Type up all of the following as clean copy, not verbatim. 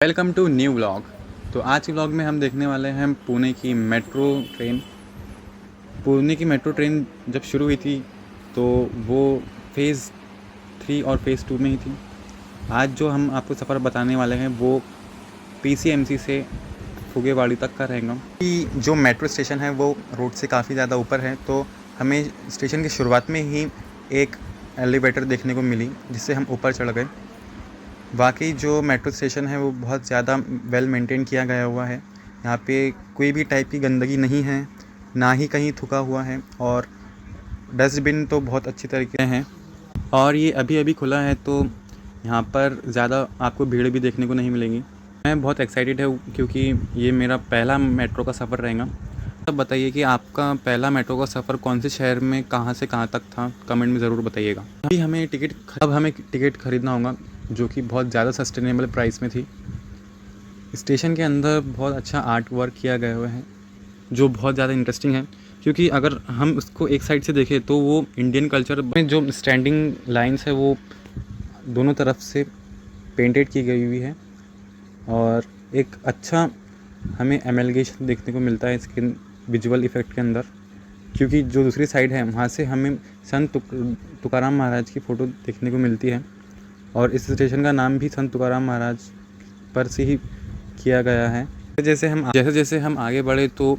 Welcome to new vlog. तो आज के व्लॉग में हम देखने वाले हैं पुणे की मेट्रो ट्रेन। पुणे की मेट्रो ट्रेन जब शुरू हुई थी तो वो फ़ेज़ 3 और फ़ेज़ 2 में ही थी। आज जो हम आपको सफ़र बताने वाले हैं वो पीसीएमसी से फुगेवाड़ी तक का रहेगा। कि जो मेट्रो स्टेशन है वो रोड से काफ़ी ज़्यादा ऊपर है, तो हमें स्टेशन की शुरुआत में ही एक एलिवेटर देखने को मिली जिससे हम ऊपर चढ़ गए। वाकई जो मेट्रो स्टेशन है वो बहुत ज़्यादा वेल मेंटेन किया गया हुआ है। यहाँ पे कोई भी टाइप की गंदगी नहीं है, ना ही कहीं थूका हुआ है, और डस्टबिन तो बहुत अच्छी तरीके से हैं। और ये अभी अभी खुला है, तो यहाँ पर ज़्यादा आपको भीड़ भी देखने को नहीं मिलेगी। मैं बहुत एक्साइटेड हूँ क्योंकि ये मेरा पहला मेट्रो का सफ़र रहेगा। तब बताइए कि आपका पहला मेट्रो का सफ़र कौन से शहर में कहाँ से कहाँ तक था, कमेंट में ज़रूर बताइएगा। अब हमें टिकट ख़रीदना होगा जो कि बहुत ज़्यादा सस्टेनेबल प्राइस में थी। स्टेशन के अंदर बहुत अच्छा आर्ट वर्क किया गया हुआ है जो बहुत ज़्यादा इंटरेस्टिंग है, क्योंकि अगर हम उसको एक साइड से देखें तो वो इंडियन कल्चर में जो स्टैंडिंग लाइंस है वो दोनों तरफ से पेंटेड की गई हुई है, और एक अच्छा हमें एमेलगेशन देखने को मिलता है इसके विजुअल इफ़ेक्ट के अंदर। क्योंकि जो दूसरी साइड है वहाँ से हमें संत तुकाराम महाराज की फ़ोटो देखने को मिलती है, और इस स्टेशन का नाम भी संत तुकाराम महाराज पर से ही किया गया है। जैसे जैसे हम आगे बढ़े तो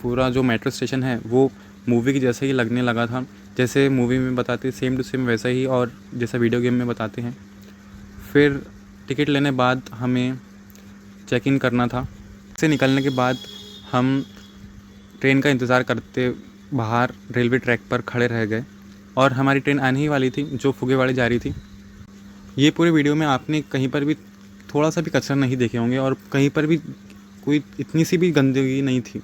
पूरा जो मेट्रो स्टेशन है वो मूवी की जैसा ही लगने लगा था। जैसे मूवी में बताते सेम टू सेम वैसा ही, और जैसा वीडियो गेम में बताते हैं। फिर टिकट लेने बाद हमें चेक इन करना था। से निकलने के बाद हम ट्रेन का इंतज़ार करते बाहर रेलवे ट्रैक पर खड़े रह गए, और हमारी ट्रेन आने ही वाली थी जो फुगेवाड़ी जा रही थी। ये पूरे वीडियो में आपने कहीं पर भी थोड़ा सा भी कचरा नहीं देखे होंगे, और कहीं पर भी कोई इतनी सी भी गंदगी नहीं थी।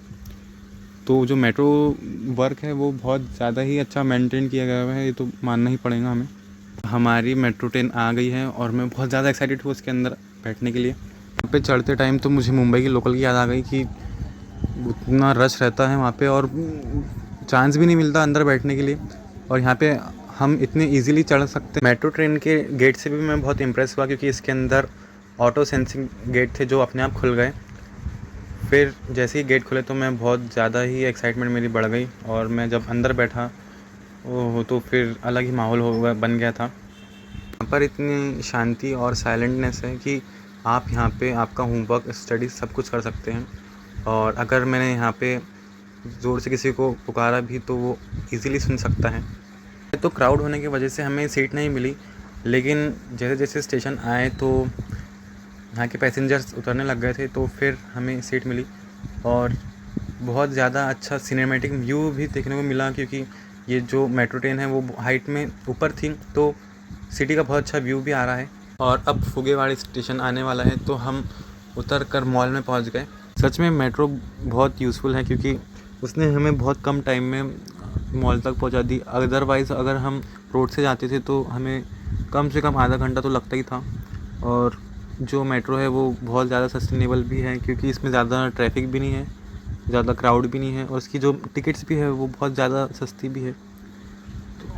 तो जो मेट्रो वर्क है वो बहुत ज़्यादा ही अच्छा मेंटेन किया गया है, ये तो मानना ही पड़ेगा हमें। हमारी मेट्रो ट्रेन आ गई है और मैं बहुत ज़्यादा एक्साइटेड हूँ उसके अंदर बैठने के लिए। वहाँ पे चढ़ते टाइम तो मुझे मुंबई की लोकल की याद आ गई कि उतना रश रहता है वहाँ पे, और चांस भी नहीं मिलता अंदर बैठने के लिए, और यहाँ पे हम इतने इजीली चढ़ सकते हैं। मेट्रो ट्रेन के गेट से भी मैं बहुत इम्प्रेस हुआ क्योंकि इसके अंदर ऑटो सेंसिंग गेट थे जो अपने आप खुल गए। फिर जैसे ही गेट खुले तो मैं बहुत ज़्यादा ही एक्साइटमेंट मेरी बढ़ गई, और मैं जब अंदर बैठा वो तो फिर अलग ही माहौल बन गया था। यहाँ पर इतनी शांति और साइलेंटनेस है कि आप यहाँ पे आपका होमवर्क स्टडी सब कुछ कर सकते हैं, और अगर मैंने यहाँ पे ज़ोर से किसी को पुकारा भी तो वो इजीली सुन सकता है। तो क्राउड होने की वजह से हमें सीट नहीं मिली, लेकिन जैसे जैसे स्टेशन आए तो यहाँ के पैसेंजर्स उतरने लग गए थे, तो फिर हमें सीट मिली, और बहुत ज़्यादा अच्छा सिनेमैटिक व्यू भी देखने को मिला क्योंकि ये जो मेट्रो ट्रेन है वो हाइट में ऊपर थी, तो सिटी का बहुत अच्छा व्यू भी आ रहा है। और अब फुगेवाड़ी स्टेशन आने वाला है तो हम उतर कर मॉल में पहुंच गए। सच में मेट्रो बहुत यूज़फुल है क्योंकि उसने हमें बहुत कम टाइम में मॉल तक पहुंचा दी। अदरवाइज़ अगर हम रोड से जाते थे तो हमें कम से कम आधा घंटा तो लगता ही था। और जो मेट्रो है वो बहुत ज़्यादा सस्टेनेबल भी है क्योंकि इसमें ज़्यादा ट्रैफिक भी नहीं है, ज़्यादा क्राउड भी नहीं है, और इसकी जो टिकट्स भी है वो बहुत ज़्यादा सस्ती भी है।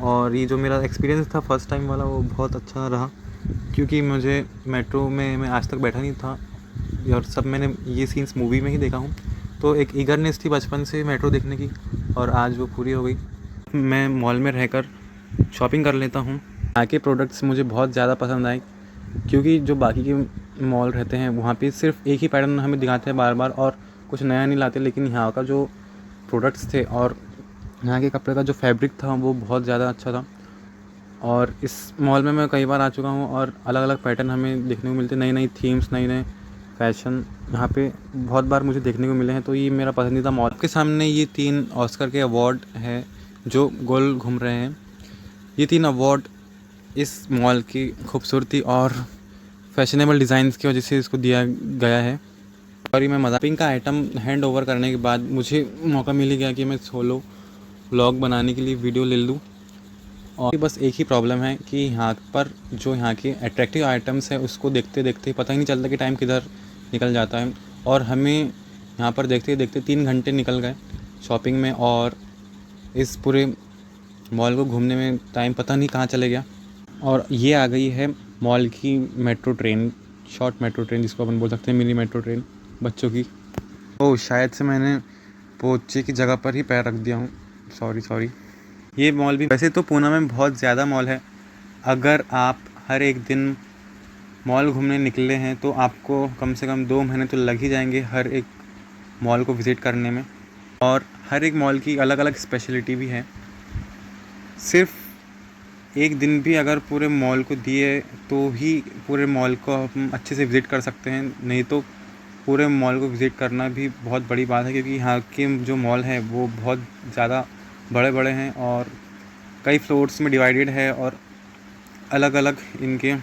और ये जो मेरा एक्सपीरियंस था फर्स्ट टाइम वाला वो बहुत अच्छा रहा क्योंकि मुझे मेट्रो में मैं आज तक बैठा नहीं था, और सब मैंने ये सीन्स मूवी में ही देखा हूँ। तो एक ईगरनेस थी बचपन से मेट्रो देखने की, और आज वो पूरी हो गई। मैं मॉल में रहकर शॉपिंग कर लेता हूँ। यहाँ के प्रोडक्ट्स मुझे बहुत ज़्यादा पसंद आए क्योंकि जो बाकी के मॉल रहते हैं वहाँ पे सिर्फ एक ही पैटर्न हमें दिखाते हैं बार बार, और कुछ नया नहीं लाते। लेकिन यहाँ का जो प्रोडक्ट्स थे और यहाँ के कपड़े का जो फैब्रिक था वो बहुत ज़्यादा अच्छा था। और इस मॉल में मैं कई बार आ चुका हूँ, और अलग अलग पैटर्न हमें देखने को मिलते, नई नई थीम्स, नए नए फैशन यहाँ पे बहुत बार मुझे देखने को मिले हैं। तो ये मेरा पसंदीदा मॉल। आपके सामने ये 3 ऑस्कर के अवार्ड है जो गोल घूम रहे हैं। ये 3 अवार्ड इस मॉल की खूबसूरती और फैशनेबल डिज़ाइंस की वजह से इसको दिया गया है। और ये मैं मज़ापिंग का आइटम हैंड ओवर करने के बाद मुझे मौका मिल गया कि मैं सोलो व्लॉग बनाने के लिए वीडियो ले लूँ। और बस एक ही प्रॉब्लम है कि यहाँ पर जो यहाँ के अट्रैक्टिव आइटम्स है उसको देखते देखते पता ही नहीं चलता कि टाइम किधर निकल जाता है, और हमें यहाँ पर देखते देखते 3 घंटे निकल गए शॉपिंग में, और इस पूरे मॉल को घूमने में टाइम पता नहीं कहाँ चले गया। और ये आ गई है मॉल की metro train short metro train जिसको अपन बोल सकते हैं मिनी मेट्रो ट्रेन बच्चों की। ओह शायद से मैंने पोचे की जगह पर ही पैर रख दिया हूँ, सॉरी। ये मॉल भी वैसे तो पूना में बहुत ज़्यादा मॉल है। अगर आप हर एक दिन मॉल घूमने निकले हैं तो आपको कम से कम 2 महीने तो लग ही जाएंगे हर एक मॉल को विज़िट करने में। और हर एक मॉल की अलग अलग स्पेशलिटी भी है। सिर्फ एक दिन भी अगर पूरे मॉल को दिए तो ही पूरे मॉल को हम अच्छे से विज़िट कर सकते हैं, नहीं तो पूरे मॉल को विज़िट करना भी बहुत बड़ी बात है, क्योंकि यहाँ के जो मॉल हैं वो बहुत ज़्यादा बड़े बड़े हैं और कई फ्लोर्स में डिवाइडेड है और अलग अलग इनके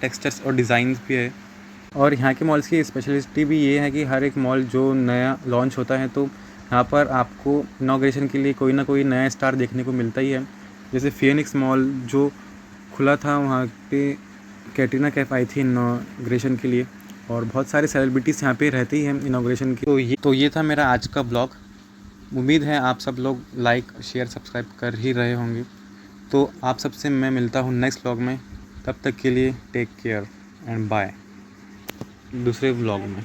टेक्सचर्स और डिज़ाइंस भी है। और यहाँ के मॉल्स की स्पेशलिटी भी ये है कि हर एक मॉल जो नया लॉन्च होता है तो यहाँ पर आपको इनॉग्रेशन के लिए कोई ना कोई नया स्टार देखने को मिलता ही है। जैसे फिनिक्स मॉल जो खुला था वहाँ पे कैटरीना कैफ आई थी इनॉग्रेशन के लिए, और बहुत सारे सेलिब्रिटीज़ यहाँ पे रहती हैं इनॉग्रेशन की। तो ये था मेरा आज का ब्लॉग। उम्मीद है आप सब लोग लाइक शेयर सब्सक्राइब कर ही रहे होंगे। तो आप सबसे मैं मिलता हूँ नेक्स्ट ब्लॉग में। तब तक के लिए टेक केयर एंड बाय दूसरे ब्लॉग में।